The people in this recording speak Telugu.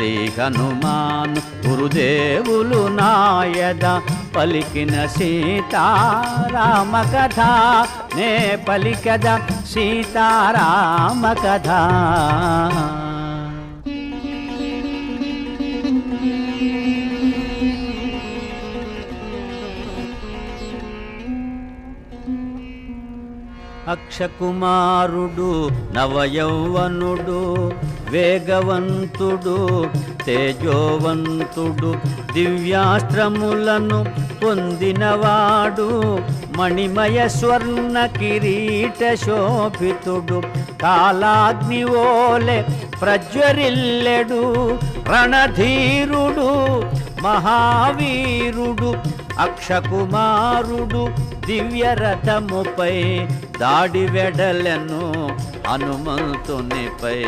శ్రీ హనుమాను గురుదేవులు నాయద పలికిన సీతారామ కథ నే పలికద సీతారామ కథ. అక్షకుమారుడు నవయౌవనుడు వేగవంతుడు తేజోవంతుడు దివ్యాస్త్రములను పొందినవాడు మణిమయ స్వర్ణ కిరీట శోభితుడు కాలాగ్నివోలె ప్రజ్వరిల్లెడు రణధీరుడు మహావీరుడు అక్షకుమారుడు దివ్యరథముపై దాడి వెడలను హనుమంతునిపై.